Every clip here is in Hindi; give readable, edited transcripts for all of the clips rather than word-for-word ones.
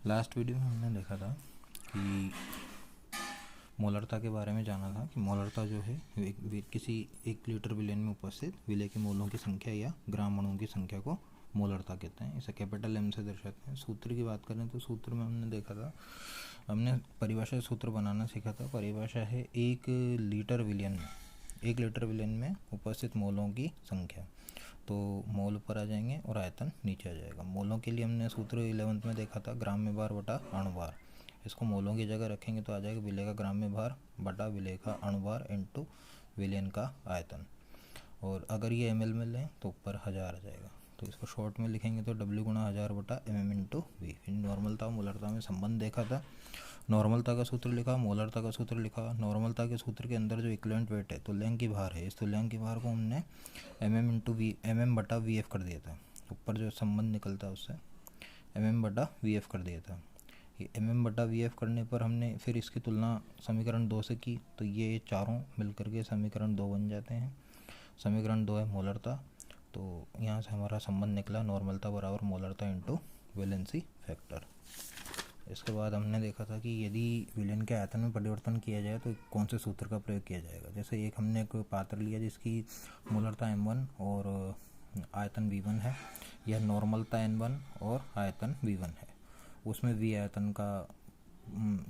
लास्ट वीडियो में हमने देखा था कि मोलरता के बारे में जाना था कि मोलरता जो है किसी 1 लीटर विलेन में उपस्थित विलेय के मोलों की संख्या या ग्राम अणुओं की संख्या को मोलरता कहते हैं। इसे कैपिटल M से दर्शाते हैं। सूत्र की बात करें तो सूत्र में हमने देखा था, हमने परिभाषा सूत्र बनाना सीखा था। परिभाषा है 1 लीटर विलेन में उपस्थित मोलों की संख्या। तो मोल ऊपर आ जाएंगे और आयतन नीचे आ जाएगा। मोलों के लिए हमने सूत्र 11th में देखा था, ग्राम्य भार बटा अणुभार। इसको मोलों की जगह रखेंगे तो आ जाएगा विलेय का ग्राम्य भार बटा विलेय का अणुभार इनटू विलेन का आयतन। और अगर ये ml में लें तो ऊपर 1000 आ जाएगा। तो इसको शॉर्ट में लिखेंगे तो W गुणा 1000 बटा mm इंटू वी। फिर नॉर्मलता मोलरता में संबंध देखा था। नॉर्मलता का सूत्र लिखा, मोलरता का सूत्र लिखा। नॉर्मलता के सूत्र के अंदर जो इक्विवेलेंट वेट है, तुल्यांक की भार है, इस तुल्यांक की भार को हमने mm इंटू वी, mm बटा VF कर दिया था। ऊपर जो संबंध निकलता है उससे mm बटा VF कर दिया था। ये mm बटा VF करने पर हमने फिर इसकी तुलना समीकरण 2 से की, तो ये चारों मिलकर के समीकरण 2 बन जाते हैं। समीकरण 2 है मोलरता। तो यहाँ से हमारा संबंध निकला नॉर्मलता बराबर मोलरता इंटू वैलेंसी फैक्टर। इसके बाद हमने देखा था कि यदि विलेन के आयतन में परिवर्तन किया जाए तो कौन से सूत्र का प्रयोग किया जाएगा। जैसे हमने एक पात्र लिया जिसकी मोलरता M1 और आयतन V1 है, यह नॉर्मलता N1 और आयतन V1 है। उसमें V आयतन का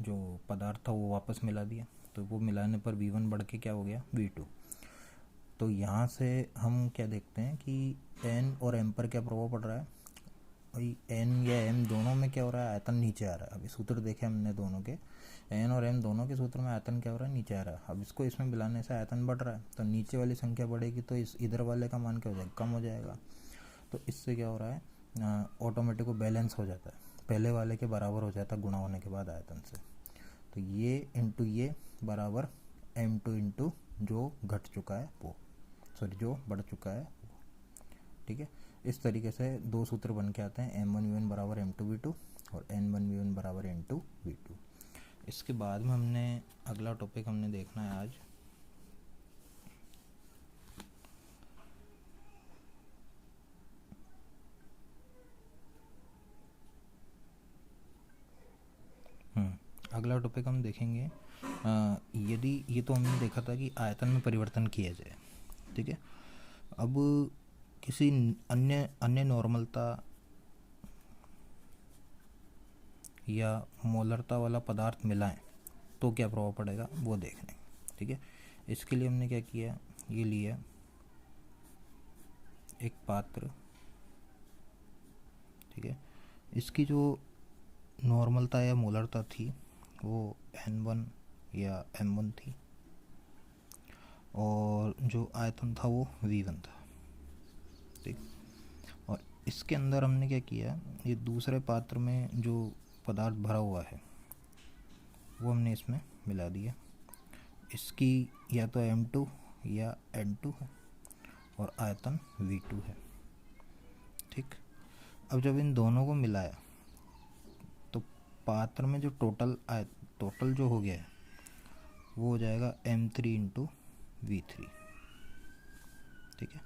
जो पदार्थ था वो वापस मिला दिया, तो वो मिलाने पर V1 बढ़ के क्या हो गया V2। तो यहाँ से हम क्या देखते हैं कि N और M पर क्या प्रभाव पड़ रहा है। भाई N या M दोनों में क्या हो रहा है, आयतन नीचे आ रहा है। अभी सूत्र देखे हमने दोनों के, N और M दोनों के सूत्र में आयतन क्या हो रहा है, नीचे आ रहा है। अब इसको इसमें मिलाने से आयतन बढ़ रहा है, तो नीचे वाली संख्या बढ़ेगी तो इस इधर वाले का मान क्या हो जाएगा, कम हो जाएगा। तो इससे क्या हो रहा है, ऑटोमेटिक वो बैलेंस हो जाता है, पहले वाले के बराबर हो जाता है गुणा होने के बाद आयतन से। तो ये इंटू ये बराबर M2 इंटू जो घट चुका है वो, जो बढ़ चुका है वो। ठीक है, इस तरीके से दो सूत्र बन के आते हैं, M1V1 बराबर M2V2 और N1V1 बराबर N2V2। इसके बाद में हमने अगला टॉपिक हमने देखना है आज अगला टॉपिक हम देखेंगे यदि ये तो हमने देखा था कि आयतन में परिवर्तन किया जाए। ठीक है, अब किसी अन्य नॉर्मलता या मोलरता वाला पदार्थ मिलाएं तो क्या प्रभाव पड़ेगा वो देखने। ठीक है, इसके लिए हमने क्या किया, ये लिया एक पात्र। ठीक है, इसकी जो नॉर्मलता या मोलरता थी वो N1 या M1 थी और जो आयतन था वो V1 था। ठीक, और इसके अंदर हमने क्या किया, ये दूसरे पात्र में जो पदार्थ भरा हुआ है वो हमने इसमें मिला दिया। इसकी या तो M2 या N2 है और आयतन V2 है। ठीक, अब जब इन दोनों को मिलाया तो पात्र में जो टोटल जो हो गया है वो हो जाएगा M3 इंटू V3। ठीक है,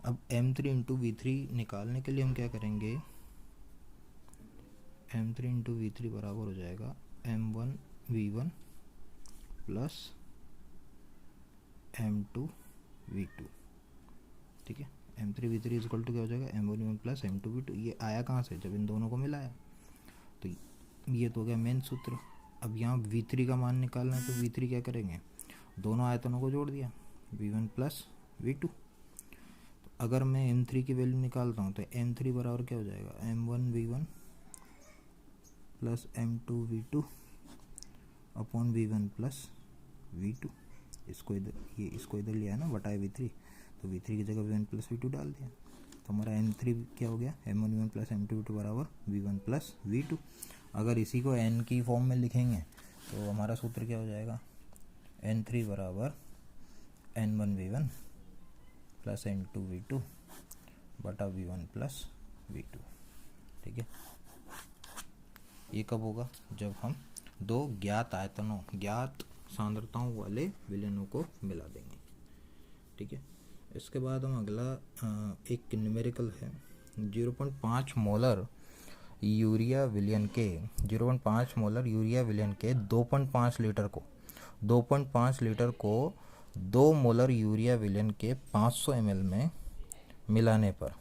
अब M3 इंटू V3 निकालने के लिए हम क्या करेंगे, M3 इंटू V3 बराबर हो जाएगा M1V1 प्लस M2V2। ठीक है, M3V3 इक्वल टू क्या हो जाएगा, M1V1 प्लस M2V2। ये आया कहाँ से, जब इन दोनों को मिलाया। तो ये तो हो गया मेन सूत्र। अब यहाँ V3 का मान निकालना है तो V3 क्या करेंगे, दोनों आयतनों को जोड़ दिया, V1 प्लस V2। तो अगर मैं M3 की वैल्यू निकालता हूँ तो M3 बराबर क्या हो जाएगा, M1V1 plus M2V2 upon V1 plus V2। इसको इधर लिया है ना बटाए V3, तो V3 की जगह V1 प्लस V2 डाल दिया। तो हमारा M3 क्या हो गया, M1V1 प्लस M2V2 बराबर V1 प्लस V2। अगर इसी को N की फॉर्म में लिखेंगे तो हमारा सूत्र क्या हो जाएगा, N3 बराबर N1V1 प्लस N2V2 बटा V1 प्लस V2। ठीक है, ये कब होगा, जब हम दो ज्ञात सांद्रताओं वाले विलेनों को मिला देंगे। ठीक है, इसके बाद हम अगला एक न्यूमेरिकल है 0.5 मोलर यूरिया विलयन के 0.5 मोलर यूरिया विलयन के 2.5 लीटर को 2 मोलर यूरिया विलयन के 500 ml में मिलाने पर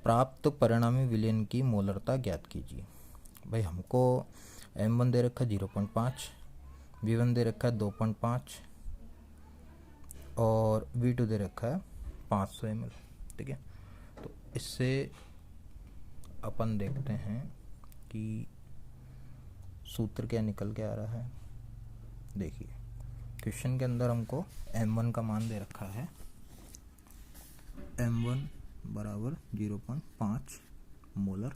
प्राप्त परिणामी विलयन की मोलरता ज्ञात कीजिए। भाई हमको M1 दे रखा है 0.5, V1 दे रखा है 2.5 और V2 दे रखा है 500 ml। ठीक है, तो इससे अपन देखते हैं कि सूत्र क्या निकल के आ रहा है। देखिए क्वेश्चन के अंदर हमको M1 का मान दे रखा है, M1 बराबर 0.5 मोलर।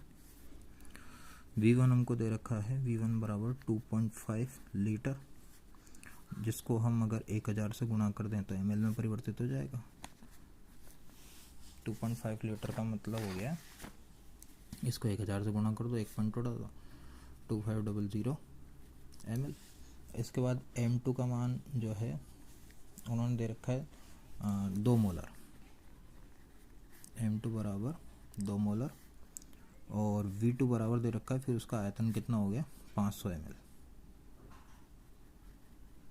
V1 हमको दे रखा है, V1 बराबर 2.5 लीटर, जिसको हम अगर 1000 से गुणा कर दें तो ml में परिवर्तित हो जाएगा। 2.5 लीटर का मतलब हो गया, इसको 1000 से गुणा कर दो, 1 पॉइंट उड़ा दो, 2500 ml। इसके बाद M2 का मान जो है उन्होंने दे रखा है 2 मोलर, M2 बराबर 2 मोलर और V2 बराबर दे रखा है, फिर उसका आयतन कितना हो गया 500 ml।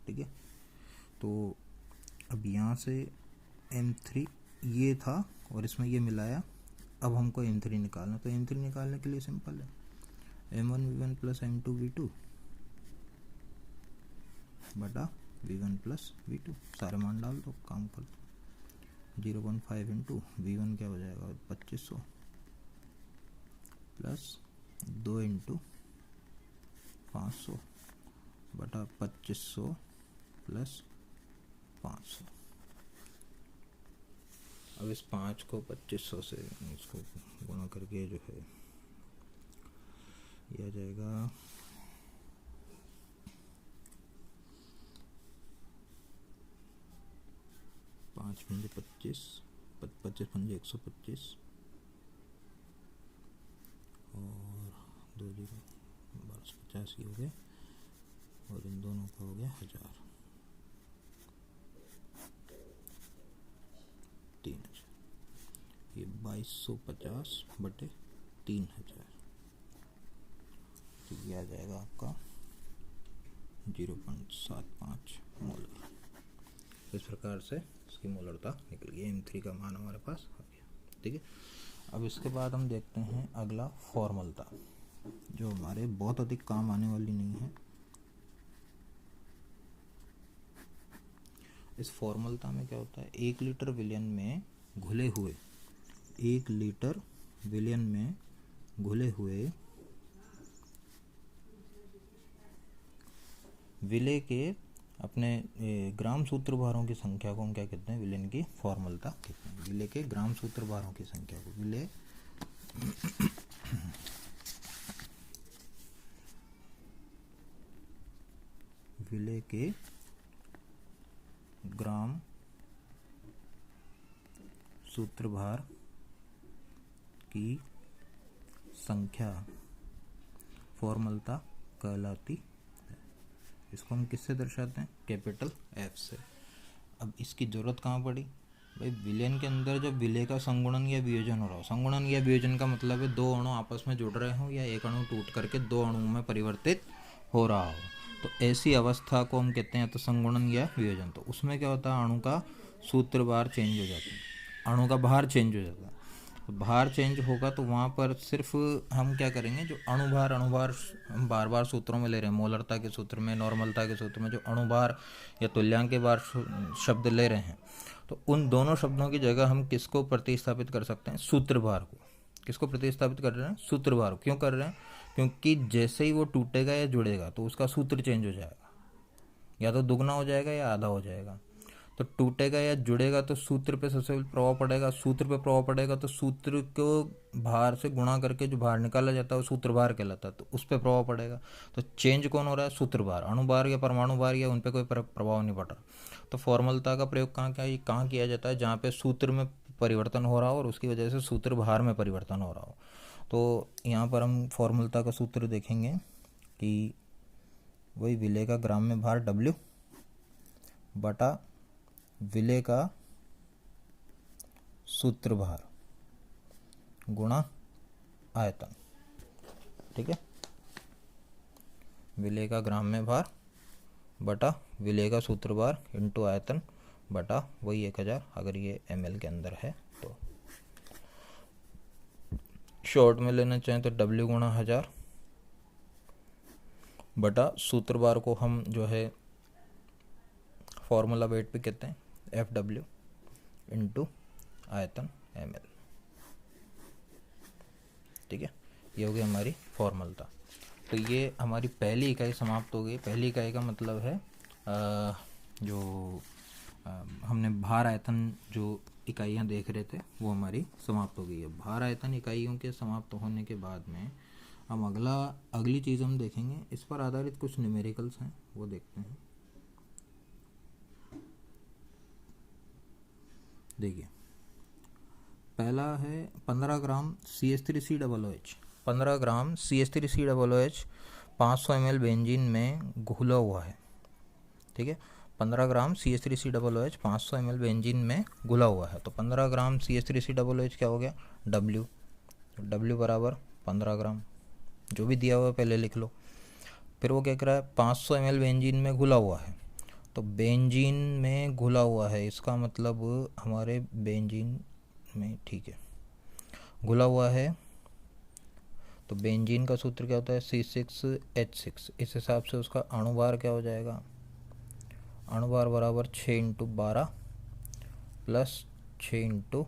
ठीक है, तो अब यहाँ से M3 ये था और इसमें ये मिलाया, अब हमको M3 निकालना। तो M3 निकालने के लिए सिंपल है, M1 V1 plus M2 V2 बटा V1 प्लस V2, सारे मान डाल दो, काम कर दो। 0.5 इंटू V1 क्या हो जाएगा 2500 प्लस 2 इंटू 500 बटा 2500 प्लस 500। अब इस 5 को 2500 से इसको गुणा करके जो है ये आ जाएगा 5 पंजे 25, 25 पंजे 125 और 2 जीरो 1250 हो गए और इन दोनों का हो गया 1000, 3000। ये 2250 बटे 3000, तो ये आ जाएगा आपका 0.75 मोलर। इस प्रकार से इसकी मोलरता निकल गई, M3 का मान हमारे पास आ गया। ठीक है, अब इसके बाद हम देखते हैं अगला फॉर्मलता, जो हमारे बहुत अधिक काम आने वाली नहीं है। इस फॉर्मलता में क्या होता है, 1 लीटर विलयन में घुले हुए 1 लीटर विलयन में घुले हुए विलय के अपने ग्राम सूत्र भारों की संख्या को हम क्या कहते हैं, विलयन की फॉर्मलता कहते हैं। विलय के ग्राम सूत्र भारों की संख्या को विलय के ग्राम सूत्रभार की संख्या फॉर्मलता कहलाती है। इसको हम किससे दर्शाते हैं, कैपिटल F से। अब इसकी जरूरत कहाँ पड़ी, भाई विलयन के अंदर जब विलय का संगुणन या वियोजन हो रहा हो, संगुणन या वियोजन का मतलब है 2 अणु आपस में जुड़ रहे हो या एक अणु टूट करके 2 अणुओं में परिवर्तित हो रहा हो, तो ऐसी अवस्था को हम कहते हैं तो संगुणन या वियोजन। तो उसमें क्या होता है, अणु का सूत्रभार चेंज हो जाता है, अणु का भार चेंज हो जाता है। तो भार चेंज होगा तो वहाँ पर सिर्फ हम क्या करेंगे, जो अणुभार हम बार बार सूत्रों में ले रहे हैं, मोलरता के सूत्र में, नॉर्मलता के सूत्र में जो अणुभार या तुल्यांक के भार शब्द ले रहे हैं, तो उन दोनों शब्दों की जगह हम किसको प्रतिस्थापित कर सकते हैं, सूत्रभार को। किसको प्रतिस्थापित कर रहे हैं, सूत्रभार। क्यों कर रहे हैं, क्योंकि जैसे ही वो टूटेगा या जुड़ेगा तो उसका सूत्र चेंज हो जाएगा, या तो दुगना हो जाएगा या आधा हो जाएगा। तो टूटेगा या जुड़ेगा तो सूत्र पे सबसे प्रभाव पड़ेगा, सूत्र पे प्रभाव पड़ेगा तो सूत्र को भार से गुणा करके जो भार निकाला जाता है वो सूत्र भार कहलाता है, तो उस पर प्रभाव पड़ेगा। तो चेंज कौन हो रहा है, सूत्र भार। अणुभार या परमाणु भार या उन पर कोई प्रभाव नहीं पड़ रहा। तो फॉर्मलता का प्रयोग कहाँ किया जाता है, जहाँ पे सूत्र में परिवर्तन हो रहा हो और उसकी वजह से सूत्र भार में परिवर्तन हो रहा हो। तो यहाँ पर हम फॉर्मलता का सूत्र देखेंगे कि वही विलय का ग्राम में भार W बटा विलय का सूत्रभार गुणा आयतन। ठीक है, विलेय का ग्राम में भार बटा विलेय का सूत्र भार इंटू आयतन बटा वही 1000 अगर ये ml के अंदर है तो। शॉर्ट में लेना चाहें तो W गुणा 1000 बटा सूत्र भार को हम जो है फॉर्मूला वेट पे कहते हैं FW इंटू आयतन ml। ठीक है, ये हो गई हमारी फॉर्मूला। तो ये हमारी पहली इकाई समाप्त हो गई। पहली इकाई का मतलब है हमने भार आयतन जो इकाइयाँ देख रहे थे वो हमारी समाप्त हो गई है। भार आयतन इकाइयों के समाप्त होने के बाद में हम अगली चीज़ हम देखेंगे, इस पर आधारित कुछ न्यूमेरिकल्स हैं वो देखते हैं। देखिए, पहला है 15 ग्राम CH3COOH। 15 ग्राम CH3COOH 500 ml बेंजीन में घुला हुआ है। ठीक है, 15 ग्राम CH3COOH 500 ml बेंजीन में घुला हुआ है। तो 15 ग्राम CH3COOH क्या हो गया, W बराबर 15 ग्राम, जो भी दिया हुआ है पहले लिख लो। फिर वो क्या कह रहा है, 500 ml बेंजीन में घुला हुआ है। तो बेंजीन में घुला हुआ है, इसका मतलब हमारे बेंजीन में, ठीक है, घुला हुआ है। तो बेंजीन का सूत्र क्या होता है, C6H6। इस हिसाब से उसका अणुभार क्या हो जाएगा, अणुभार बराबर 6 × 12 प्लस 6 ×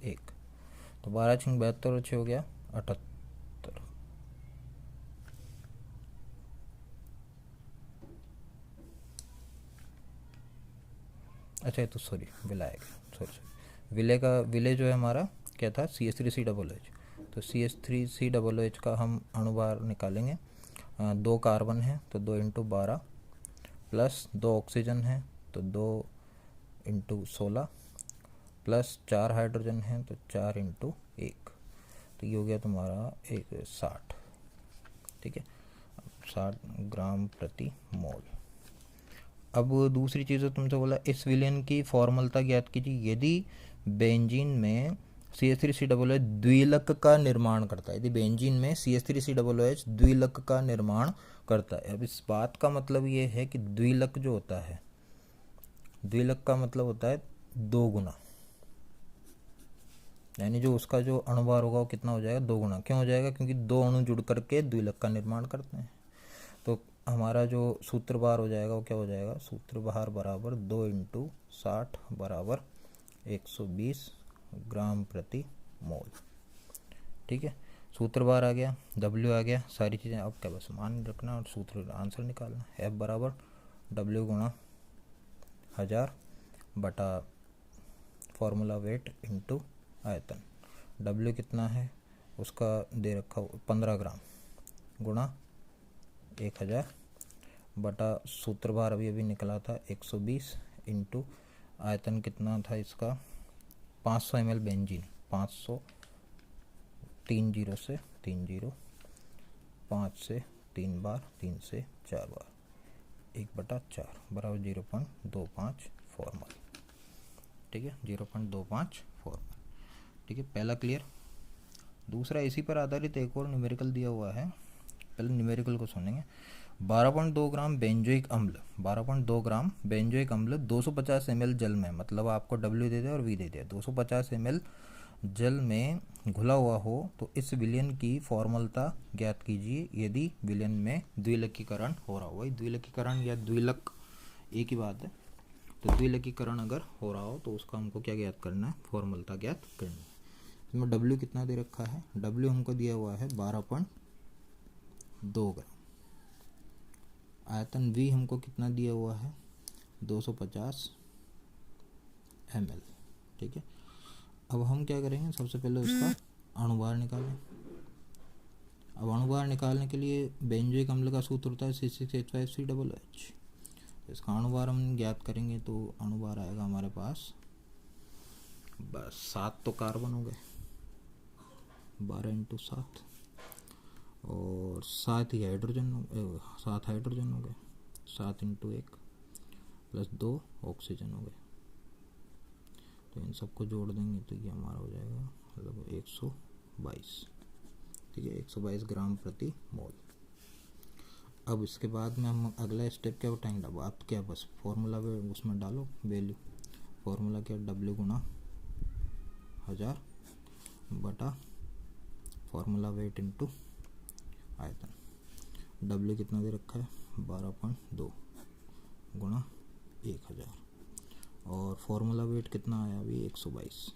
1। तो 12 × 6 72 और 6 हो गया 78। अच्छा, तो सॉरी विलायक, विलेय जो है हमारा क्या था, CH3COOH। तो CH3COOH का हम अणुभार निकालेंगे। 2 कार्बन है तो 2 × 12 प्लस 2 ऑक्सीजन है तो 2 × 16 प्लस 4 हाइड्रोजन है तो 4 × 1। तो ये हो गया तुम्हारा 60। ठीक है, 60 ग्राम प्रति मोल। अब दूसरी चीज़ तुमसे बोला, इस विलयन की फॉर्मूलता ज्ञात कीजिए यदि बेंजीन में CH3COOH द्विलक का निर्माण करता है। यदि बेंजीन में CH3COOH द्विलक का निर्माण करता है। अब इस बात का मतलब ये है कि द्विलक जो होता है, द्विलक का मतलब होता है 2 गुना, यानी जो उसका जो अणुभार होगा वो कितना हो जाएगा, 2 गुना। क्यों हो जाएगा, क्योंकि 2 अणु जुड़ करके द्विलक का निर्माण करते हैं। तो हमारा जो सूत्र भार हो जाएगा वो क्या हो जाएगा, सूत्र भार बराबर 2 × 60 बराबर 120 ग्राम प्रति मोल। ठीक है, सूत्र भार आ गया, W आ गया, सारी चीज़ें। अब क्या बस मान रखना और सूत्र आंसर निकालना। F बराबर W गुणा 1000 बटा फॉर्मूला वेट इंटू आयतन। W कितना है उसका दे रखा 15 ग्राम गुणा 1000 बटा सूत्र भार अभी निकला था 120 इंटू आयतन कितना था इसका, 500 ml बेंजीन, 500 3 0 से 3 0, 5 से 3 बार, 3 से 4 बार, 1/4 बराबर 0.25 फॉर्मल। ठीक है, 0.25 फॉर्मल। ठीक है, पहला क्लियर। दूसरा इसी पर आधारित एक और न्यूमेरिकल दिया हुआ है, पहले न्यूमेरिकल को सुनेंगे। 12.2 ग्राम बेंजोइक अम्ल, 12.2 ग्राम बेंजोइक अम्ल 250 ml जल में, मतलब आपको W दे दिया और V दे दिया, 250 ml जल में घुला हुआ हो तो इस विलयन की फॉर्मूलता ज्ञात कीजिए यदि विलयन में द्विलकीकरण हो रहा हो। वही द्विलकीकरण या द्विलक एक ही बात है। तो द्विलकीकरण अगर हो रहा हो तो उसका हमको क्या ज्ञात करना है, फॉर्मूलता ज्ञात करनी है। इसमें W कितना दे रखा है, W हमको दिया हुआ है 12.2 ग्राम। आयतन V हमको कितना दिया हुआ है, 250 ml। ठीक है, अब हम क्या करेंगे, सबसे पहले उसका अणुभार निकालें। अब अणुभार निकालने के लिए बेंजोइक अम्ल का सूत्र होता है C6H5COOH। इसका अणुभार हम ज्ञात करेंगे तो अणुभार आएगा हमारे पास, बस 7 तो कार्बन हो गए, 12 × 7 और 7 ही हाइड्रोजन, 7 हाइड्रोजन हो गए, 7 × 1 प्लस 2 ऑक्सीजन हो गए। तो इन सबको जोड़ देंगे तो ये हमारा हो जाएगा मतलब 122। ठीक है, 122 ग्राम प्रति मोल। अब इसके बाद में हम अगला स्टेप क्या उठाएंगे, अब आप क्या बस फॉर्मूला उसमें डालो वैल्यू। फॉर्मूला क्या, W गुणा 1000 बटा फॉर्मूला वेट इंटू आयतन। W कितना दे रखा है, 12.2 गुणा 1000, और फॉर्मूला वेट कितना आया अभी 122,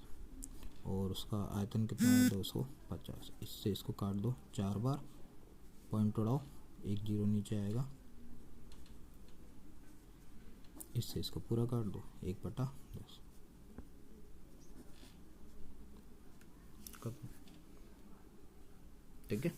और उसका आयतन कितना है 250। इससे इसको काट दो 4 बार, पॉइंट उड़ाओ, 1 0 नीचे आएगा, इससे इसको पूरा काट दो 1/10। ठीक है।